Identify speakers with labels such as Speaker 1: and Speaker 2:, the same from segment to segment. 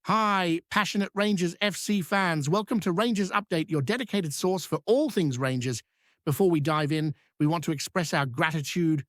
Speaker 1: Hi, passionate Rangers FC fans. Welcome to Rangers Update, your dedicated source for all things Rangers. Before we dive in, we want to express our gratitude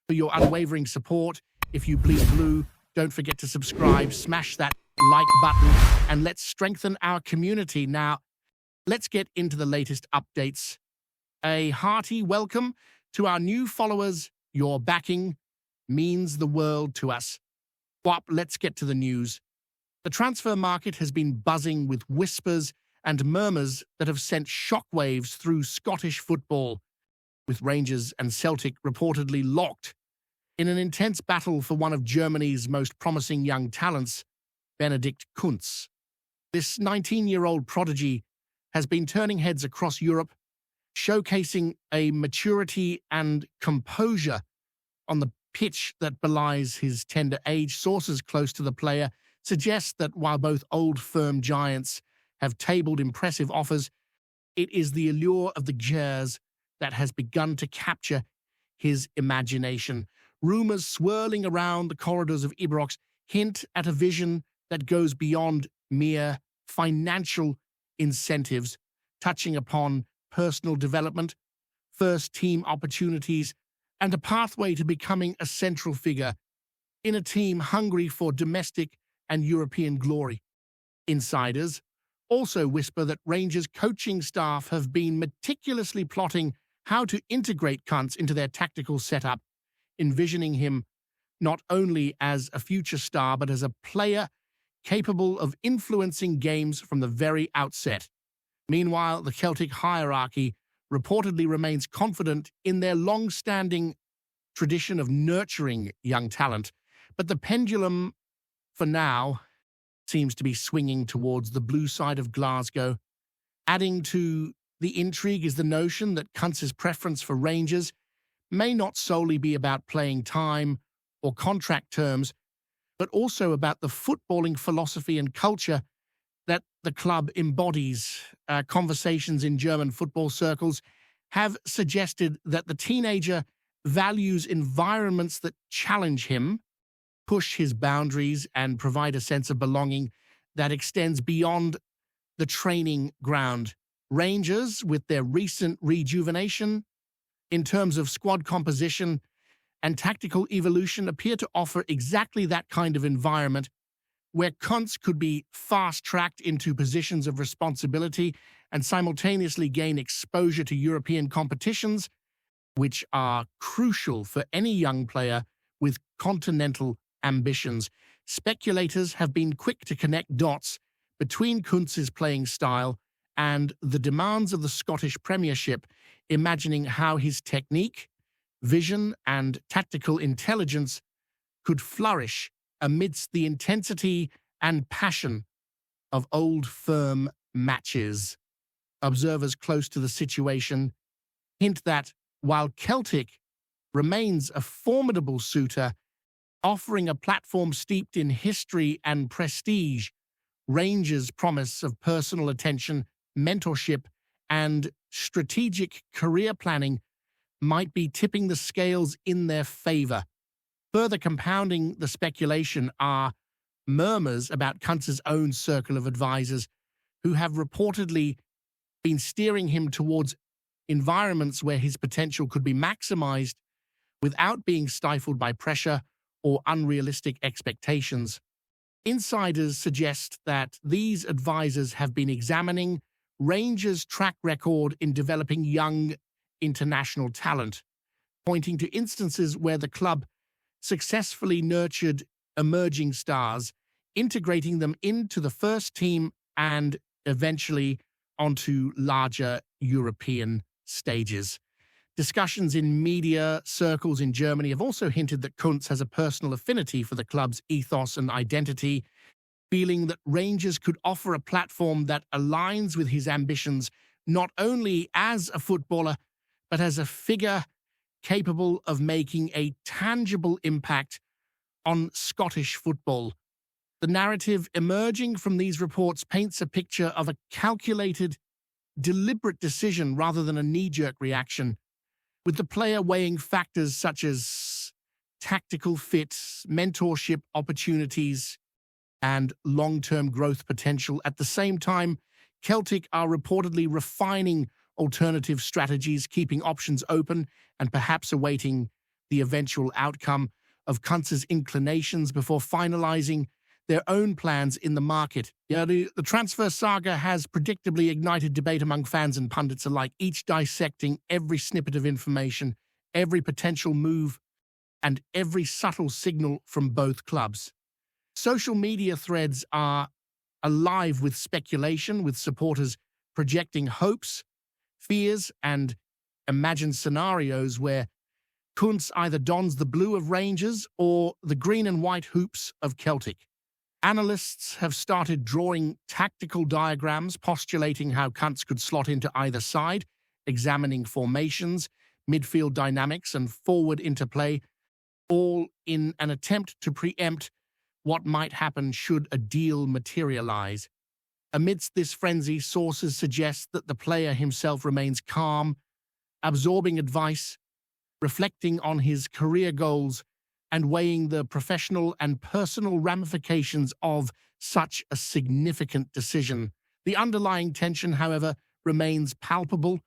Speaker 1: for your unwavering support. If you bleed blue, don't forget to subscribe, smash that like button, and let's strengthen our community. Now, let's get into the latest updates. A hearty welcome to our new followers. Your backing means the world to us. Let's get to the news. The transfer market has been buzzing with whispers and murmurs that have sent shockwaves through Scottish football, with Rangers and Celtic reportedly locked in an intense battle for one of Germany's most promising young talents, Benedikt Kunz. This 19-year-old prodigy has been turning heads across Europe, showcasing a maturity and composure on the pitch that belies his tender age. Sources close to the player suggest that while both old firm giants have tabled impressive offers, it is the allure of the Gers that has begun to capture his imagination. Rumors swirling around the corridors of Ibrox hint at a vision that goes beyond mere financial incentives, touching upon personal development, first-team opportunities, and a pathway to becoming a central figure in a team hungry for domestic and European glory. Insiders also whisper that Rangers coaching staff have been meticulously plotting how to integrate Kunz into their tactical setup, envisioning him not only as a future star but as a player capable of influencing games from the very outset. Meanwhile, the Celtic hierarchy reportedly remains confident in their long-standing tradition of nurturing young talent, but the pendulum, for now, seems to be swinging towards the blue side of Glasgow. Adding to the intrigue is the notion that Kuntz's preference for Rangers may not solely be about playing time or contract terms, but also about the footballing philosophy and culture that the club embodies. Conversations in German football circles have suggested that the teenager values environments that challenge him, push his boundaries, and provide a sense of belonging that extends beyond the training ground. Rangers, with their recent rejuvenation in terms of squad composition and tactical evolution, appear to offer exactly that kind of environment where Kunz could be fast-tracked into positions of responsibility and simultaneously gain exposure to European competitions, which are crucial for any young player with continental ambitions. Speculators have been quick to connect dots between Kuntz's playing style and the demands of the Scottish Premiership, imagining how his technique, vision, and tactical intelligence could flourish amidst the intensity and passion of old firm matches. Observers close to the situation hint that while Celtic remains a formidable suitor, offering a platform steeped in history and prestige, Rangers' promise of personal attention, mentorship, and strategic career planning might be tipping the scales in their favor. Further compounding the speculation are murmurs about Kuntz's own circle of advisors, who have reportedly been steering him towards environments where his potential could be maximized without being stifled by pressure or unrealistic expectations. Insiders suggest that these advisors have been examining Rangers' track record in developing young international talent, pointing to instances where the club successfully nurtured emerging stars, integrating them into the first team and eventually onto larger European stages. Discussions in media circles in Germany have also hinted that Kunz has a personal affinity for the club's ethos and identity, feeling that Rangers could offer a platform that aligns with his ambitions not only as a footballer, but as a figure capable of making a tangible impact on Scottish football. The narrative emerging from these reports paints a picture of a calculated, deliberate decision rather than a knee-jerk reaction, with the player weighing factors such as tactical fit, mentorship opportunities, and long-term growth potential. At the same time, Celtic are reportedly refining alternative strategies, keeping options open and perhaps awaiting the eventual outcome of Kuntz's inclinations before finalizing their own plans in the market. Yeah, the transfer saga has predictably ignited debate among fans and pundits alike, each dissecting every snippet of information, every potential move, and every subtle signal from both clubs. Social media threads are alive with speculation, with supporters projecting hopes, fears, and imagined scenarios where Kunz either dons the blue of Rangers or the green and white hoops of Celtic. Analysts have started drawing tactical diagrams, postulating how Kunz could slot into either side, examining formations, midfield dynamics, and forward interplay, all in an attempt to preempt what might happen should a deal materialize. Amidst this frenzy, sources suggest that the player himself remains calm, absorbing advice, reflecting on his career goals, and weighing the professional and personal ramifications of such a significant decision. The underlying tension, however, remains palpable,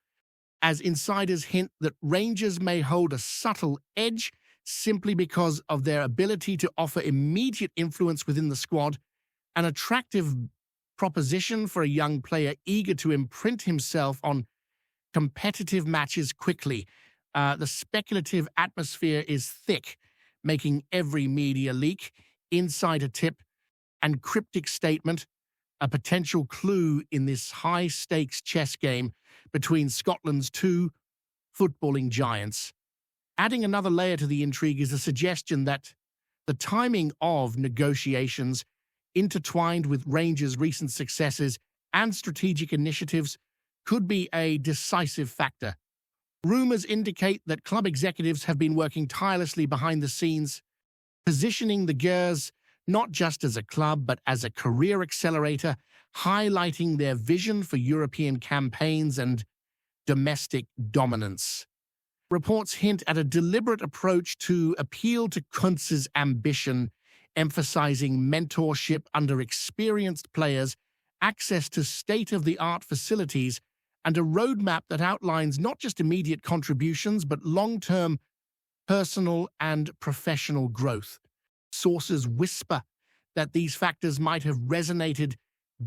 Speaker 1: as insiders hint that Rangers may hold a subtle edge simply because of their ability to offer immediate influence within the squad, an attractive proposition for a young player eager to imprint himself on competitive matches quickly. The speculative atmosphere is thick, making every media leak, insider tip, and cryptic statement a potential clue in this high-stakes chess game between Scotland's two footballing giants. Adding another layer to the intrigue is a suggestion that the timing of negotiations, intertwined with Rangers' recent successes and strategic initiatives, could be a decisive factor. Rumours indicate that club executives have been working tirelessly behind the scenes, positioning the Gers not just as a club but as a career accelerator, highlighting their vision for European campaigns and domestic dominance. Reports hint at a deliberate approach to appeal to Kuntz's ambition, emphasizing mentorship under experienced players, access to state-of-the-art facilities, and a roadmap that outlines not just immediate contributions but long-term personal and professional growth. Sources whisper that these factors might have resonated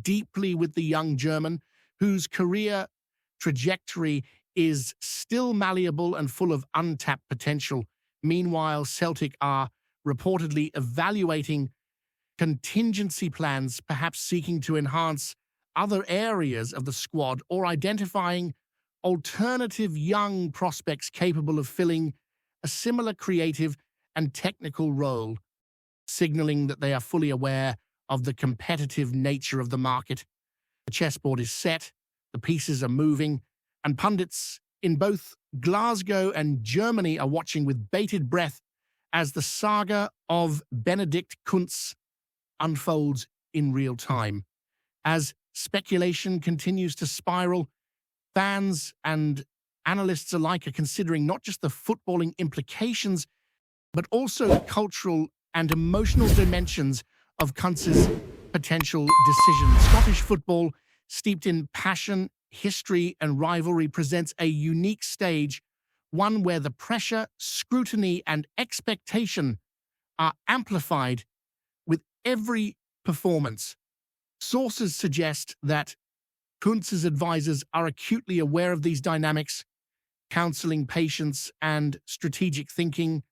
Speaker 1: deeply with the young German, whose career trajectory is still malleable and full of untapped potential. Meanwhile, Celtic are reportedly evaluating contingency plans, perhaps seeking to enhance other areas of the squad or identifying alternative young prospects capable of filling a similar creative and technical role, signaling that they are fully aware of the competitive nature of the market. The chessboard is set, the pieces are moving, and pundits in both Glasgow and Germany are watching with bated breath as the saga of Benedikt Kunz unfolds in real time. As speculation continues to spiral, fans and analysts alike are considering not just the footballing implications, but also the cultural and emotional dimensions of Kuntz's potential decision. Scottish football, steeped in passion, history, and rivalry, presents a unique stage, one where the pressure, scrutiny, and expectation are amplified with every performance. Sources suggest that Kuntz's advisors are acutely aware of these dynamics, counseling patience and strategic thinking,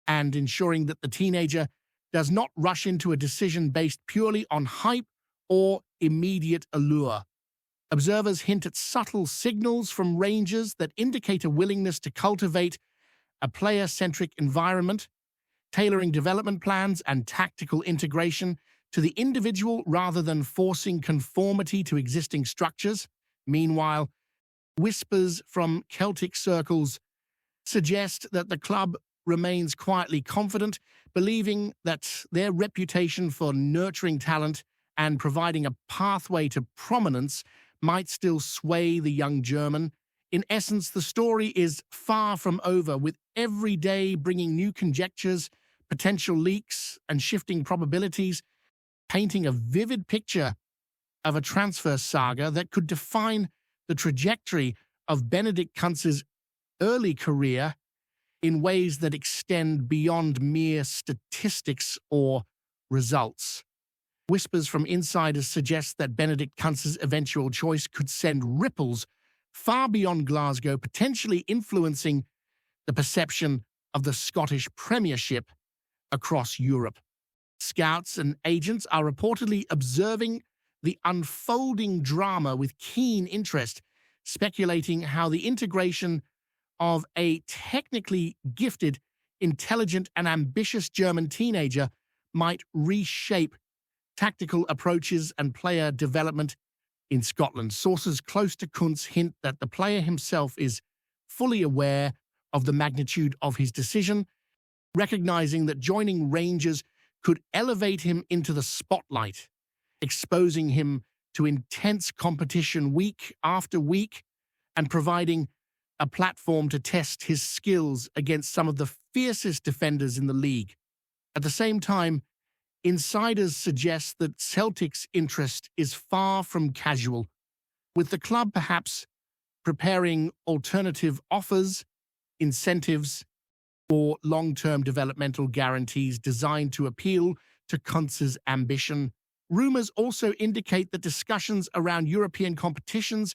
Speaker 1: and ensuring that the teenager does not rush into a decision based purely on hype or immediate allure. Observers hint at subtle signals from Rangers that indicate a willingness to cultivate a player-centric environment, tailoring development plans and tactical integration to the individual rather than forcing conformity to existing structures. Meanwhile, whispers from Celtic circles suggest that the club remains quietly confident, believing that their reputation for nurturing talent and providing a pathway to prominence might still sway the young German. In essence, the story is far from over, with every day bringing new conjectures, potential leaks, and shifting probabilities. painting a vivid picture of a transfer saga that could define the trajectory of Benedikt Kunz's early career in ways that extend beyond mere statistics or results. Whispers from insiders suggest that Benedikt Kunz's eventual choice could send ripples far beyond Glasgow, potentially influencing the perception of the Scottish Premiership across Europe. Scouts and agents are reportedly observing the unfolding drama with keen interest, speculating how the integration of a technically gifted, intelligent, and ambitious German teenager might reshape tactical approaches and player development in Scotland. Sources close to Kunz hint that the player himself is fully aware of the magnitude of his decision, recognizing that joining Rangers could elevate him into the spotlight, exposing him to intense competition week after week and providing a platform to test his skills against some of the fiercest defenders in the league. At the same time, insiders suggest that Celtic's interest is far from casual, with the club perhaps preparing alternative offers, incentives, or long-term developmental guarantees designed to appeal to Kuntz's ambition. Rumors also indicate that discussions around European competitions,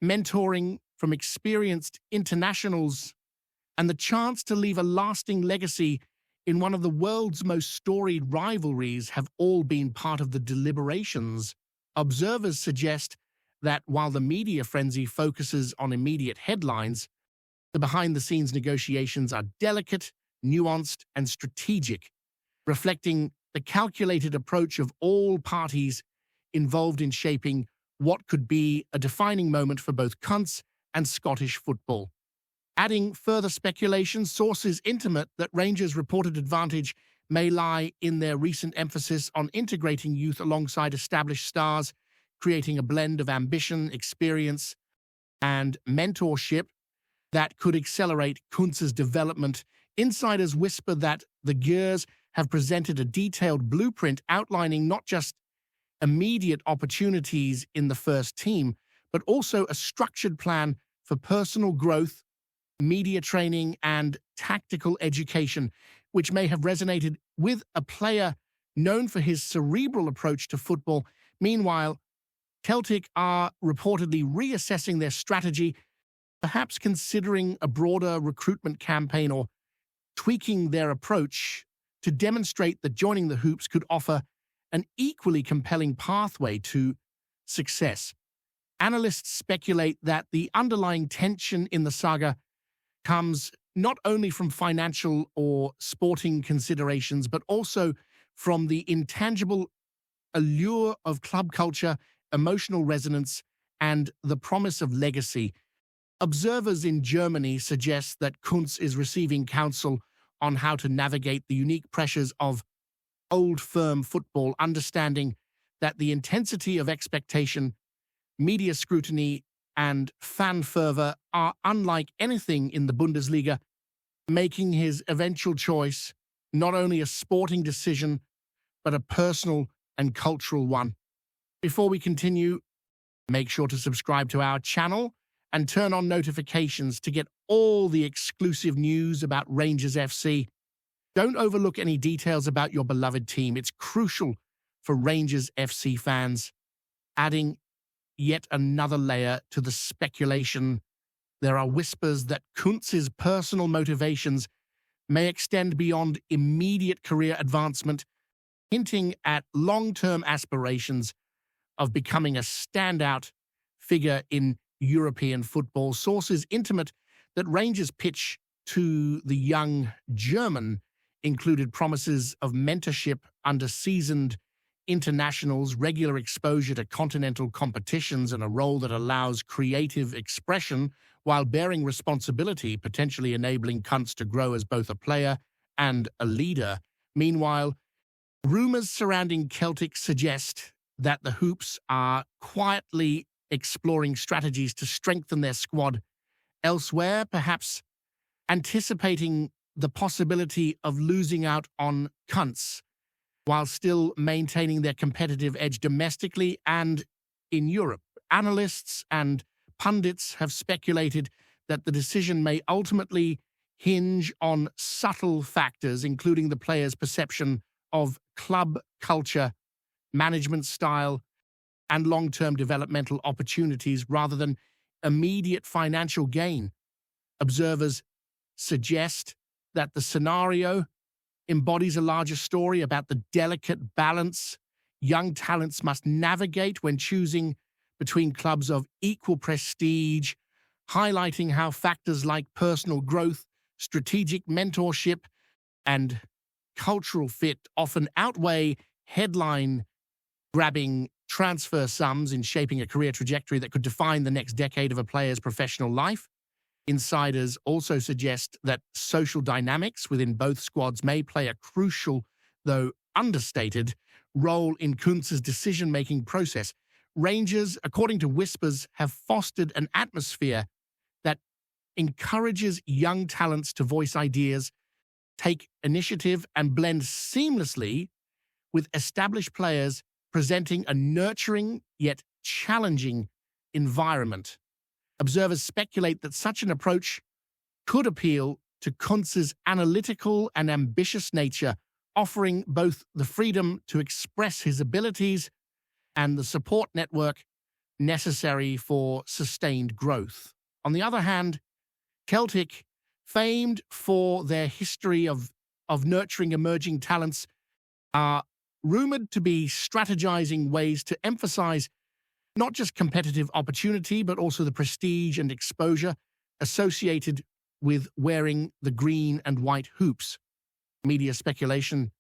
Speaker 1: mentoring from experienced internationals, and the chance to leave a lasting legacy in one of the world's most storied rivalries have all been part of the deliberations. Observers suggest that while the media frenzy focuses on immediate headlines, the behind-the-scenes negotiations are delicate, nuanced, and strategic, reflecting the calculated approach of all parties involved in shaping what could be a defining moment for both Kunz and Scottish football. Adding further speculation, sources intimate that Rangers' reported advantage may lie in their recent emphasis on integrating youth alongside established stars, creating a blend of ambition, experience, and mentorship that could accelerate Kuntz's development. Insiders whisper that the Gears have presented a detailed blueprint outlining not just immediate opportunities in the first team, but also a structured plan for personal growth, media training, and tactical education, which may have resonated with a player known for his cerebral approach to football. Meanwhile, Celtic are reportedly reassessing their strategy, perhaps considering a broader recruitment campaign or tweaking their approach to demonstrate that joining the Hoops could offer an equally compelling pathway to success. Analysts speculate that the underlying tension in the saga comes not only from financial or sporting considerations, but also from the intangible allure of club culture, emotional resonance, and the promise of legacy. Observers in Germany suggest that Kunz is receiving counsel on how to navigate the unique pressures of old firm football, understanding that the intensity of expectation, media scrutiny, and fan fervor are unlike anything in the Bundesliga, making his eventual choice not only a sporting decision, but a personal and cultural one. Before we continue, make sure to subscribe to our channel and turn on notifications to get all the exclusive news about Rangers FC. Don't overlook any details about your beloved team. It's crucial for Rangers FC fans. Adding yet another layer to the speculation, there are whispers that Kuntz's personal motivations may extend beyond immediate career advancement, hinting at long-term aspirations of becoming a standout figure in European football. Sources intimate that Rangers' pitch to the young German included promises of mentorship under seasoned internationals, regular exposure to continental competitions, and a role that allows creative expression while bearing responsibility, potentially enabling Kunz to grow as both a player and a leader. Meanwhile, rumors surrounding Celtic suggest that the Hoops are quietly exploring strategies to strengthen their squad elsewhere, perhaps anticipating the possibility of losing out on Kunz. while still maintaining their competitive edge domestically and in Europe. Analysts and pundits have speculated that the decision may ultimately hinge on subtle factors, including the player's perception of club culture, management style, and long-term developmental opportunities rather than immediate financial gain. Observers suggest that the scenario embodies a larger story about the delicate balance young talents must navigate when choosing between clubs of equal prestige, highlighting how factors like personal growth, strategic mentorship, and cultural fit often outweigh headline-grabbing transfer sums in shaping a career trajectory that could define the next decade of a player's professional life. Insiders also suggest that social dynamics within both squads may play a crucial, though understated, role in Kuntz's decision-making process. Rangers, according to whispers, have fostered an atmosphere that encourages young talents to voice ideas, take initiative, and blend seamlessly with established players, presenting a nurturing yet challenging environment. Observers speculate that such an approach could appeal to Kuntz's analytical and ambitious nature, offering both the freedom to express his abilities and the support network necessary for sustained growth. On the other hand, Celtic, famed for their history of nurturing emerging talents, are rumored to be strategizing ways to emphasize not just competitive opportunity, but also the prestige and exposure associated with wearing the green and white hoops. Media speculation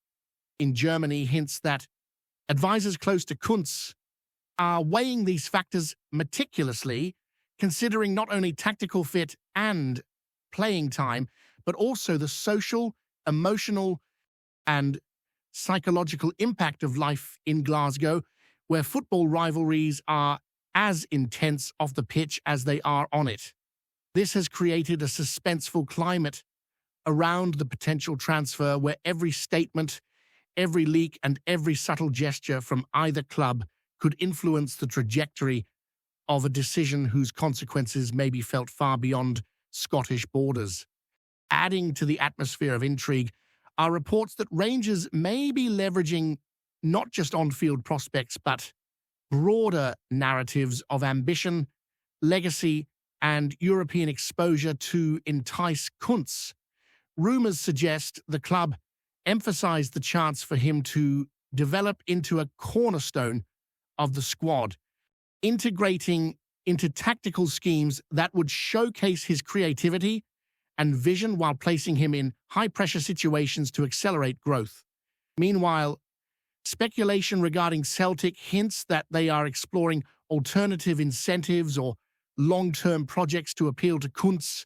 Speaker 1: in Germany hints that advisors close to Kunz are weighing these factors meticulously, considering not only tactical fit and playing time, but also the social, emotional, and psychological impact of life in Glasgow, where football rivalries are as intense off the pitch as they are on it. This has created a suspenseful climate around the potential transfer where every statement, every leak, and every subtle gesture from either club could influence the trajectory of a decision whose consequences may be felt far beyond Scottish borders. Adding to the atmosphere of intrigue are reports that Rangers may be leveraging not just on-field prospects, but broader narratives of ambition, legacy, and European exposure to entice Kunz. Rumors suggest the club emphasized the chance for him to develop into a cornerstone of the squad, integrating into tactical schemes that would showcase his creativity and vision while placing him in high-pressure situations to accelerate growth. Meanwhile, speculation regarding Celtic hints that they are exploring alternative incentives or long-term projects to appeal to Kunz,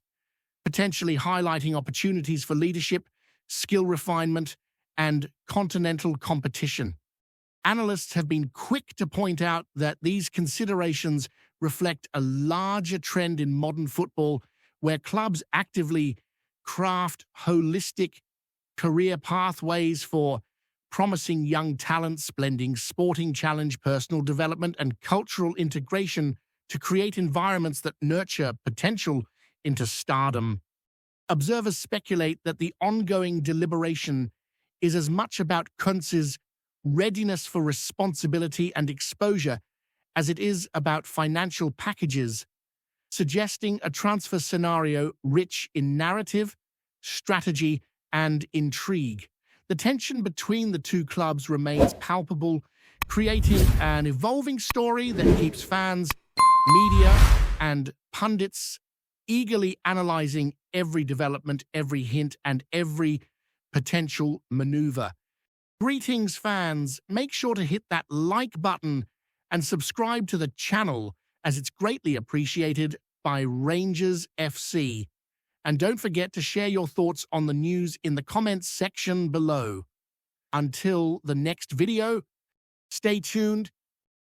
Speaker 1: potentially highlighting opportunities for leadership, skill refinement, and continental competition. Analysts have been quick to point out that these considerations reflect a larger trend in modern football where clubs actively craft holistic career pathways for promising young talents, blending sporting challenge, personal development, and cultural integration to create environments that nurture potential into stardom. Observers speculate that the ongoing deliberation is as much about Kuntz's readiness for responsibility and exposure as it is about financial packages, suggesting a transfer scenario rich in narrative, strategy, and intrigue. The tension between the two clubs remains palpable, creating an evolving story that keeps fans, media, and pundits eagerly analyzing every development, every hint, and every potential maneuver. Greetings, fans. Make sure to hit that like button and subscribe to the channel, as it's greatly appreciated by Rangers FC. And don't forget to share your thoughts on the news in the comments section below. Until the next video, stay tuned